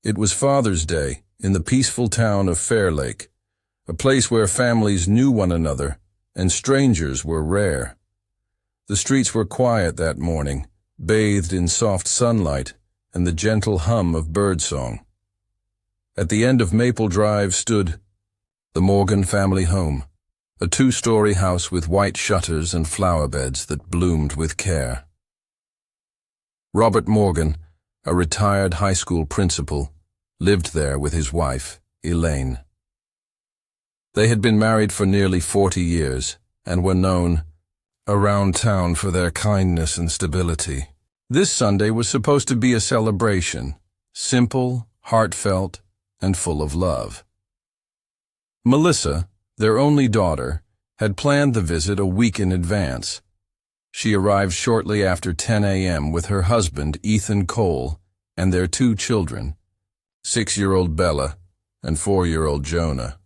It was Father's Day in the peaceful town of Fairlake, a place where families knew one another and strangers were rare. The streets were quiet that morning, bathed in soft sunlight and the gentle hum of birdsong. At the end of Maple Drive stood the Morgan family home, a two-story house with white shutters and flower beds that bloomed with care. Robert Morgan, a retired high school principal, lived there with his wife, Elaine. They had been married for nearly 40 years and were known around town for their kindness and stability. This Sunday was supposed to be a celebration, simple, heartfelt, and full of love. Melissa, their only daughter, had planned the visit a week in advance. She arrived shortly after 10 a.m. with her husband, Ethan Cole, and their two children, 6-year-old Bella and 4-year-old Jonah.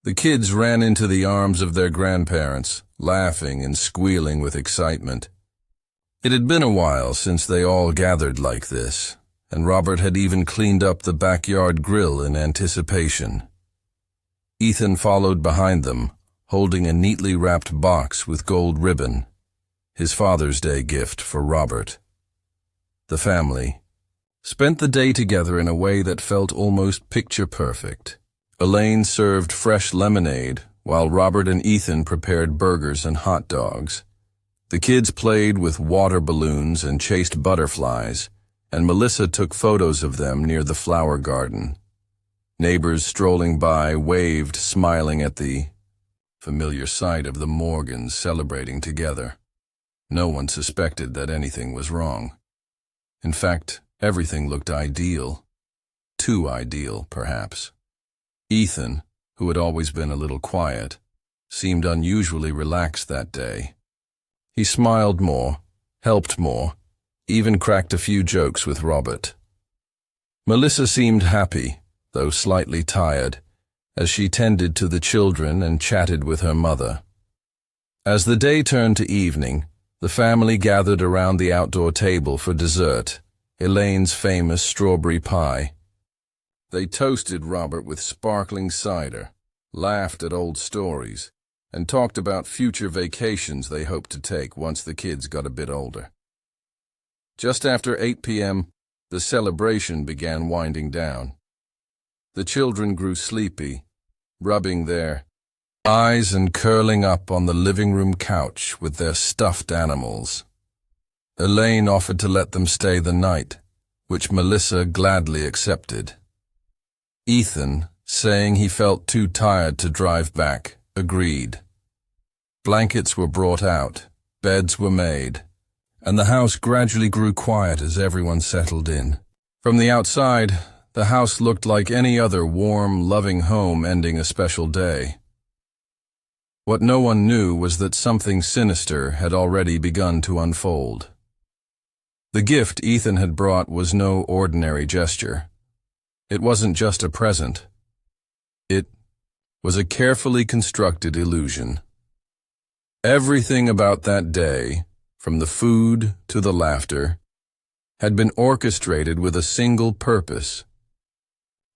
The kids ran into the arms of their grandparents, laughing and squealing with excitement. It had been a while since they all gathered like this, and Robert had even cleaned up the backyard grill in anticipation. Ethan followed behind them, holding a neatly wrapped box with gold ribbon, his Father's Day gift for Robert. The family spent the day together in a way that felt almost picture-perfect. Elaine served fresh lemonade, while Robert and Ethan prepared burgers and hot dogs. The kids played with water balloons and chased butterflies, and Melissa took photos of them near the flower garden. Neighbors strolling by waved, smiling at the familiar sight of the Morgans celebrating together. No one suspected that anything was wrong. In fact, everything looked ideal. Too ideal, perhaps. Ethan, who had always been a little quiet, seemed unusually relaxed that day. He smiled more, helped more, even cracked a few jokes with Robert. Melissa seemed happy, though slightly tired, as she tended to the children and chatted with her mother. As the day turned to evening, the family gathered around the outdoor table for dessert, Elaine's famous strawberry pie. They toasted Robert with sparkling cider, laughed at old stories, and talked about future vacations they hoped to take once the kids got a bit older. Just after 8 p.m., the celebration began winding down. The children grew sleepy, rubbing their eyes and curling up on the living room couch with their stuffed animals. Elaine offered to let them stay the night, which Melissa gladly accepted. Ethan, saying he felt too tired to drive back, agreed. Blankets were brought out, beds were made, and the house gradually grew quiet as everyone settled in. From the outside, the house looked like any other warm, loving home ending a special day. What no one knew was that something sinister had already begun to unfold. The gift Ethan had brought was no ordinary gesture. It wasn't just a present. It was a carefully constructed illusion. Everything about that day, from the food to the laughter, had been orchestrated with a single purpose.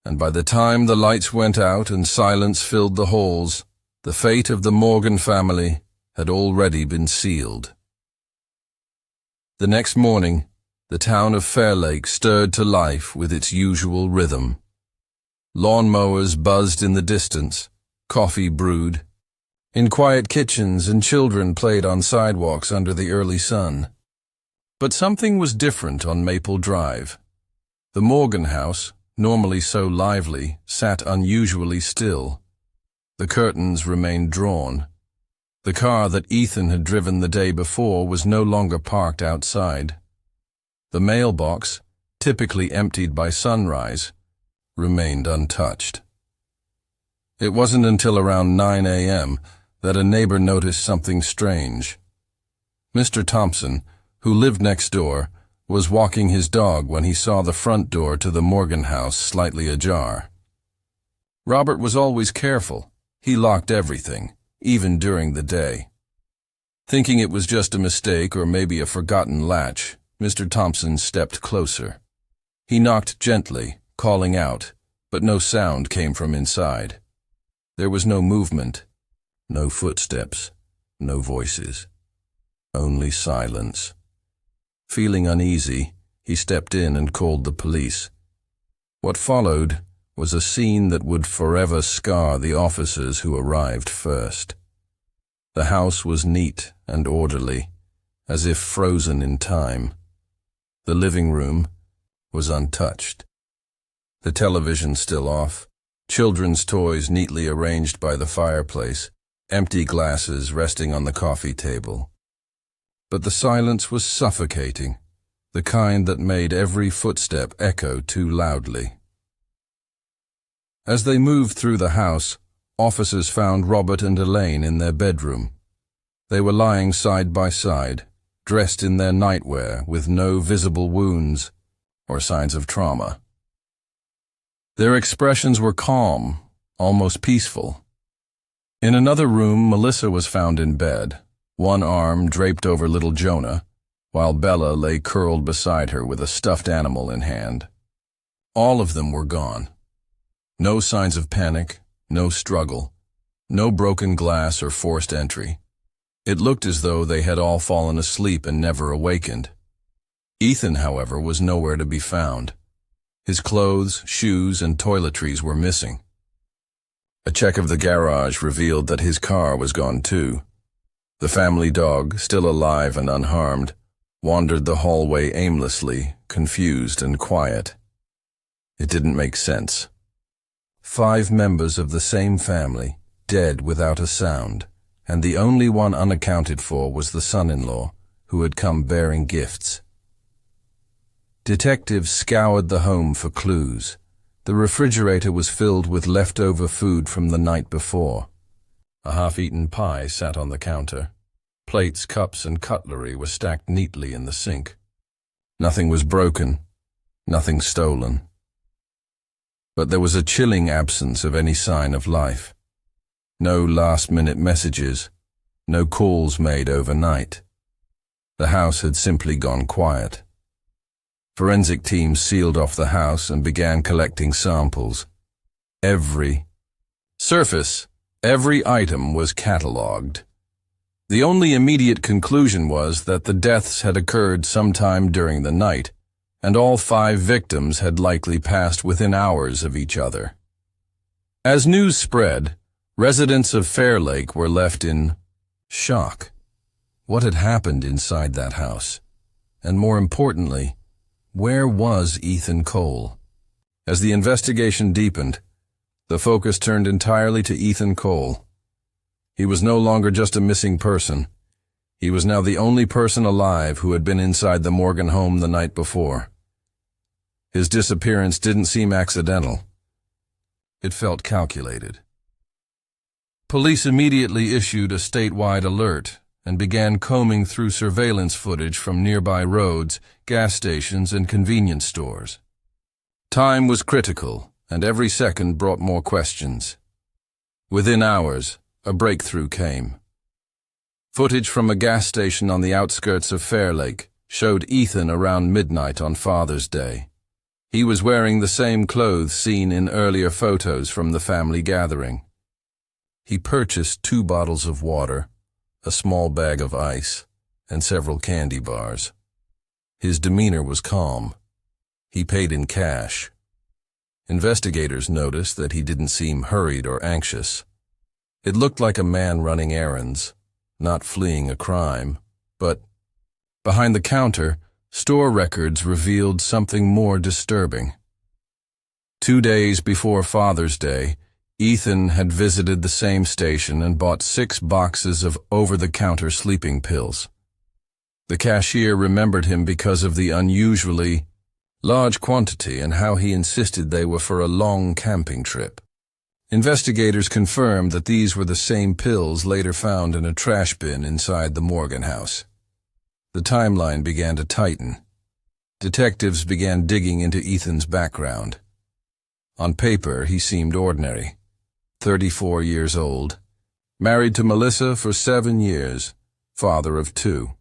And by the time the lights went out and silence filled the halls, the fate of the Morgan family had already been sealed. The next morning, the town of Fairlake stirred to life with its usual rhythm. Lawnmowers buzzed in the distance, coffee brewed in quiet kitchens, and children played on sidewalks under the early sun. But something was different on Maple Drive. The Morgan house, normally so lively, sat unusually still. The curtains remained drawn. The car that Ethan had driven the day before was no longer parked outside. The mailbox, typically emptied by sunrise, remained untouched. It wasn't until around 9 a.m. that a neighbor noticed something strange. Mr. Thompson, who lived next door, was walking his dog when he saw the front door to the Morgan house slightly ajar. Robert was always careful. He locked everything, even during the day. Thinking it was just a mistake or maybe a forgotten latch, Mr. Thompson stepped closer. He knocked gently, calling out, but no sound came from inside. There was no movement, no footsteps, no voices, only silence. Feeling uneasy, he stepped in and called the police. What followed was a scene that would forever scar the officers who arrived first. The house was neat and orderly, as if frozen in time. The living room was untouched. The television still off, children's toys neatly arranged by the fireplace, empty glasses resting on the coffee table. But the silence was suffocating, the kind that made every footstep echo too loudly. As they moved through the house, officers found Robert and Elaine in their bedroom. They were lying side by side, dressed in their nightwear with no visible wounds or signs of trauma. Their expressions were calm, almost peaceful. In another room, Melissa was found in bed, one arm draped over little Jonah, while Bella lay curled beside her with a stuffed animal in hand. All of them were gone. No signs of panic, no struggle, no broken glass or forced entry. It looked as though they had all fallen asleep and never awakened. Ethan, however, was nowhere to be found. His clothes, shoes, and toiletries were missing. A check of the garage revealed that his car was gone too. The family dog, still alive and unharmed, wandered the hallway aimlessly, confused and quiet. It didn't make sense. 5 members of the same family, dead without a sound, and the only one unaccounted for was the son-in-law, who had come bearing gifts. Detectives scoured the home for clues. The refrigerator was filled with leftover food from the night before. A half-eaten pie sat on the counter. Plates, cups, and cutlery were stacked neatly in the sink. Nothing was broken, nothing stolen. But there was a chilling absence of any sign of life. No last-minute messages, no calls made overnight. The house had simply gone quiet. Forensic teams sealed off the house and began collecting samples. Every item was catalogued. The only immediate conclusion was that the deaths had occurred sometime during the night, and all 5 victims had likely passed within hours of each other. As news spread, residents of Fair Lake were left in shock. What had happened inside that house? And more importantly, where was Ethan Cole? As the investigation deepened, the focus turned entirely to Ethan Cole. He was no longer just a missing person. He was now the only person alive who had been inside the Morgan home the night before. His disappearance didn't seem accidental. It felt calculated. Police immediately issued a statewide alert and began combing through surveillance footage from nearby roads, gas stations, and convenience stores. Time was critical, and every second brought more questions. Within hours, a breakthrough came. Footage from a gas station on the outskirts of Fair Lake showed Ethan around midnight on Father's Day. He was wearing the same clothes seen in earlier photos from the family gathering. He purchased 2 bottles of water, a small bag of ice, and several candy bars. His demeanor was calm. He paid in cash. Investigators noticed that he didn't seem hurried or anxious. It looked like a man running errands, not fleeing a crime, but behind the counter, store records revealed something more disturbing. 2 days before Father's Day, Ethan had visited the same station and bought 6 boxes of over-the-counter sleeping pills. The cashier remembered him because of the unusually large quantity and how he insisted they were for a long camping trip. Investigators confirmed that these were the same pills later found in a trash bin inside the Morgan house. The timeline began to tighten. Detectives began digging into Ethan's background. On paper, he seemed ordinary. 34 years old, married to Melissa for 7 years, father of 2.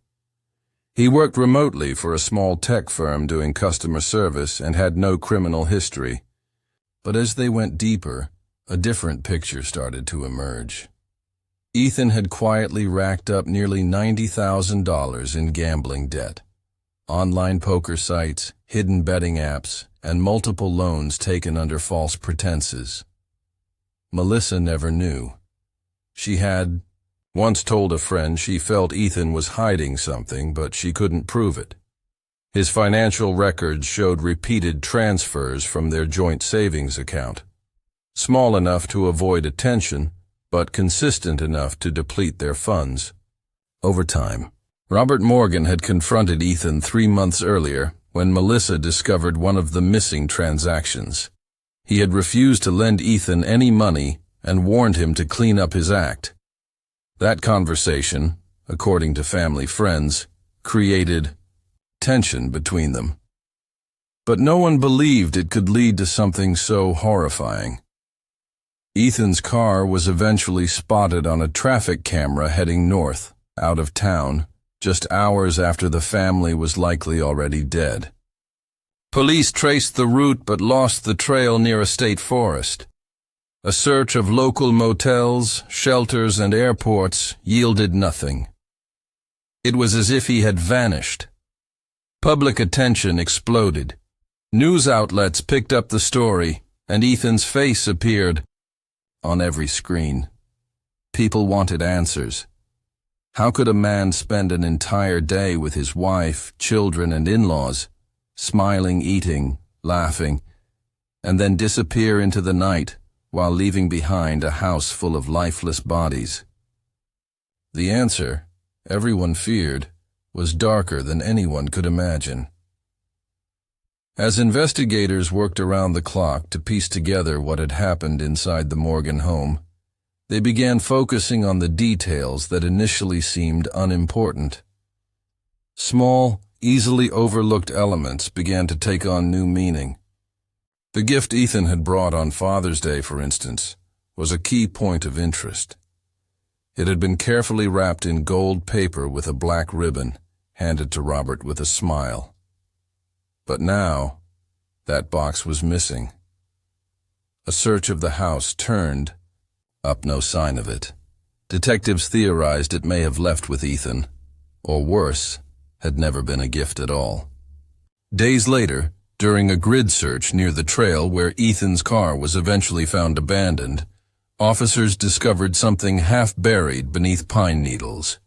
He worked remotely for a small tech firm doing customer service and had no criminal history. But as they went deeper, a different picture started to emerge. Ethan had quietly racked up nearly $90,000 in gambling debt. Online poker sites, hidden betting apps, and multiple loans taken under false pretenses. Melissa never knew. She had once told a friend she felt Ethan was hiding something, but she couldn't prove it. His financial records showed repeated transfers from their joint savings account, small enough to avoid attention, but consistent enough to deplete their funds. Over time, Robert Morgan had confronted Ethan 3 months earlier when Melissa discovered one of the missing transactions. He had refused to lend Ethan any money and warned him to clean up his act. That conversation, according to family friends, created tension between them. But no one believed it could lead to something so horrifying. Ethan's car was eventually spotted on a traffic camera heading north, out of town, just hours after the family was likely already dead. Police traced the route but lost the trail near a state forest. A search of local motels, shelters, and airports yielded nothing. It was as if he had vanished. Public attention exploded. News outlets picked up the story, and Ethan's face appeared on every screen. People wanted answers. How could a man spend an entire day with his wife, children, and in-laws, smiling, eating, laughing, and then disappear into the night while leaving behind a house full of lifeless bodies? The answer, everyone feared, was darker than anyone could imagine. As investigators worked around the clock to piece together what had happened inside the Morgan home, they began focusing on the details that initially seemed unimportant. Small, easily overlooked elements began to take on new meaning. The gift Ethan had brought on Father's Day, for instance, was a key point of interest. It had been carefully wrapped in gold paper with a black ribbon, handed to Robert with a smile. But now, that box was missing. A search of the house turned up no sign of it. Detectives theorized it may have left with Ethan, or worse, had never been a gift at all. Days later, during a grid search near the trail where Ethan's car was eventually found abandoned, officers discovered something half-buried beneath pine needles.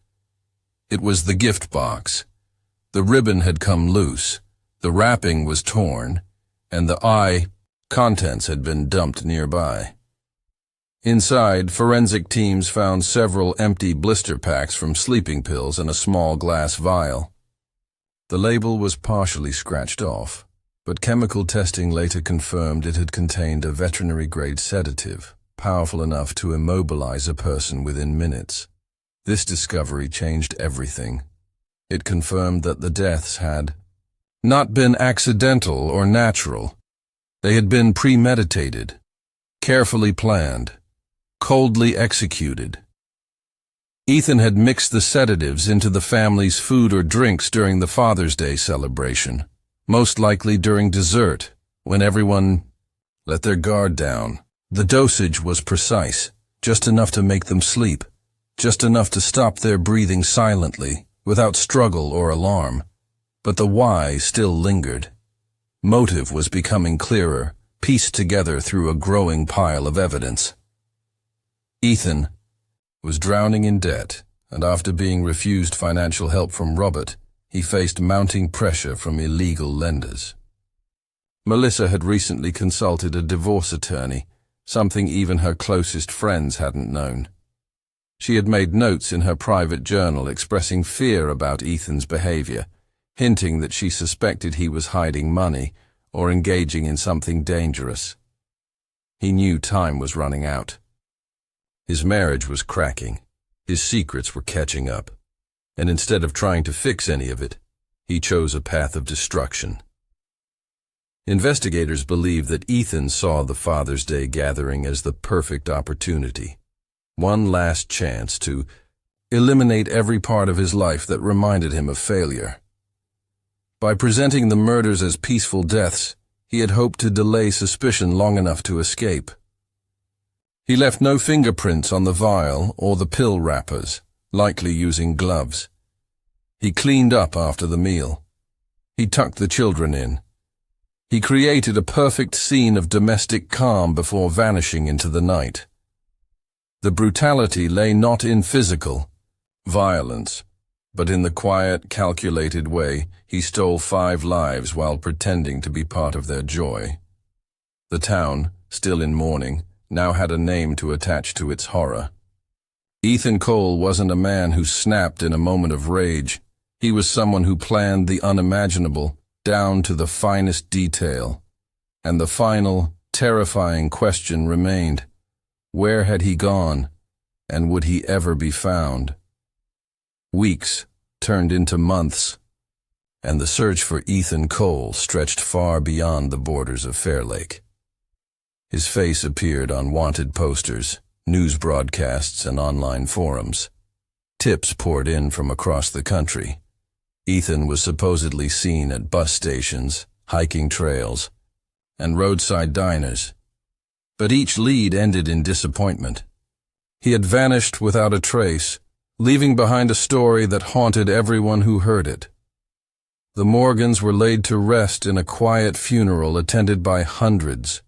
It was the gift box. The ribbon had come loose, the wrapping was torn, and the contents had been dumped nearby. Inside, forensic teams found several empty blister packs from sleeping pills and a small glass vial. The label was partially scratched off, but chemical testing later confirmed it had contained a veterinary-grade sedative, powerful enough to immobilize a person within minutes. This discovery changed everything. It confirmed that the deaths had not been accidental or natural. They had been premeditated, carefully planned, coldly executed. Ethan had mixed the sedatives into the family's food or drinks during the Father's Day celebration, most likely during dessert, when everyone let their guard down. The dosage was precise, just enough to make them sleep, just enough to stop their breathing silently, without struggle or alarm. But the why still lingered. Motive was becoming clearer, pieced together through a growing pile of evidence. Ethan was drowning in debt, and after being refused financial help from Robert, he faced mounting pressure from illegal lenders. Melissa had recently consulted a divorce attorney, something even her closest friends hadn't known. She had made notes in her private journal expressing fear about Ethan's behavior, hinting that she suspected he was hiding money or engaging in something dangerous. He knew time was running out. His marriage was cracking, his secrets were catching up, and instead of trying to fix any of it, he chose a path of destruction. Investigators believe that Ethan saw the Father's Day gathering as the perfect opportunity, one last chance to eliminate every part of his life that reminded him of failure. By presenting the murders as peaceful deaths, he had hoped to delay suspicion long enough to escape. He left no fingerprints on the vial or the pill wrappers, likely using gloves. He cleaned up after the meal. He tucked the children in. He created a perfect scene of domestic calm before vanishing into the night. The brutality lay not in physical violence, but in the quiet, calculated way he stole 5 lives while pretending to be part of their joy. The town, still in mourning, now had a name to attach to its horror. Ethan Cole wasn't a man who snapped in a moment of rage. He was someone who planned the unimaginable down to the finest detail. And the final, terrifying question remained: where had he gone, and would he ever be found? Weeks turned into months, and the search for Ethan Cole stretched far beyond the borders of Fair Lake. His face appeared on wanted posters, news broadcasts, and online forums. Tips poured in from across the country. Ethan was supposedly seen at bus stations, hiking trails, and roadside diners. But each lead ended in disappointment. He had vanished without a trace, leaving behind a story that haunted everyone who heard it. The Morgans were laid to rest in a quiet funeral attended by hundreds.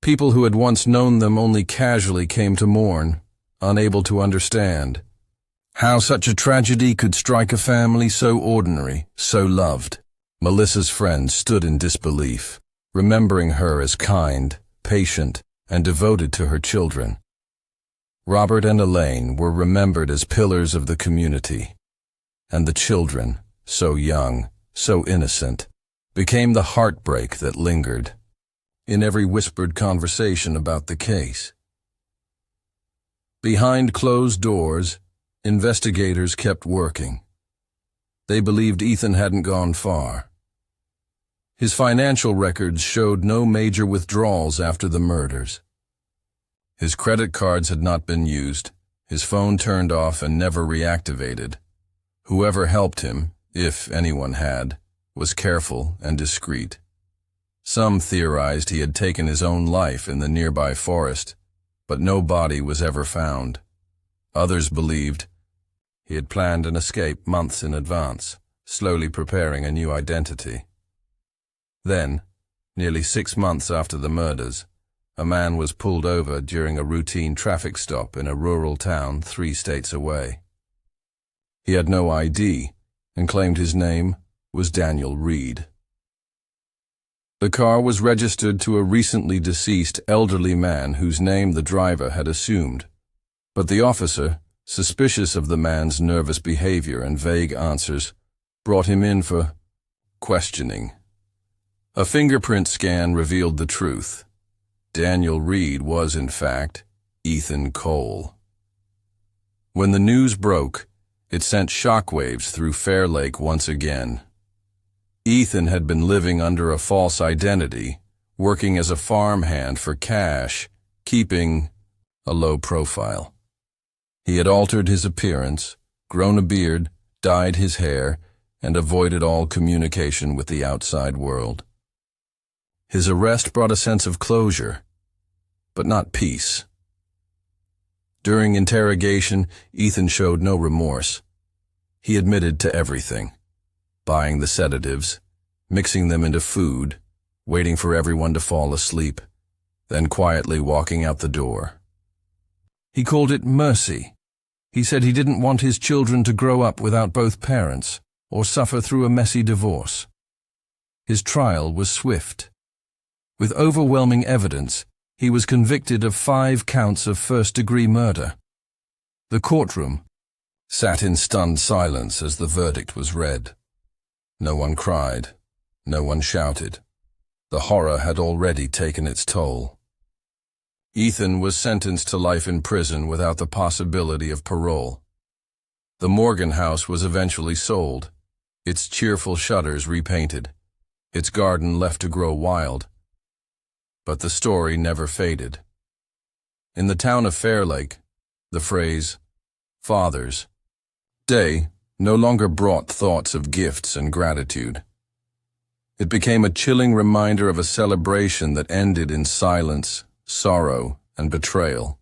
People who had once known them only casually came to mourn, unable to understand how such a tragedy could strike a family so ordinary, so loved. Melissa's friends stood in disbelief, remembering her as kind, patient, and devoted to her children. Robert and Elaine were remembered as pillars of the community, and the children, so young, so innocent, became the heartbreak that lingered in every whispered conversation about the case. Behind closed doors, investigators kept working. They believed Ethan hadn't gone far. His financial records showed no major withdrawals after the murders. His credit cards had not been used, his phone turned off and never reactivated. Whoever helped him, if anyone had, was careful and discreet. Some theorized he had taken his own life in the nearby forest, but no body was ever found. Others believed he had planned an escape months in advance, slowly preparing a new identity. Then, nearly 6 months after the murders, a man was pulled over during a routine traffic stop in a rural town 3 states away. He had no ID and claimed his name was Daniel Reed. The car was registered to a recently deceased elderly man whose name the driver had assumed, but the officer, suspicious of the man's nervous behavior and vague answers, brought him in for questioning. A fingerprint scan revealed the truth. Daniel Reed was, in fact, Ethan Cole. When the news broke, it sent shockwaves through Fair Lake once again. Ethan had been living under a false identity, working as a farmhand for cash, keeping a low profile. He had altered his appearance, grown a beard, dyed his hair, and avoided all communication with the outside world. His arrest brought a sense of closure, but not peace. During interrogation, Ethan showed no remorse. He admitted to everything: buying the sedatives, mixing them into food, waiting for everyone to fall asleep, then quietly walking out the door. He called it mercy. He said he didn't want his children to grow up without both parents or suffer through a messy divorce. His trial was swift. With overwhelming evidence, he was convicted of 5 counts of first-degree murder. The courtroom sat in stunned silence as the verdict was read. No one cried. No one shouted. The horror had already taken its toll. Ethan was sentenced to life in prison without the possibility of parole. The Morgan house was eventually sold, its cheerful shutters repainted, its garden left to grow wild. But the story never faded. In the town of Fair Lake, the phrase, "Fathers," day no longer brought thoughts of gifts and gratitude. It became a chilling reminder of a celebration that ended in silence, sorrow, and betrayal.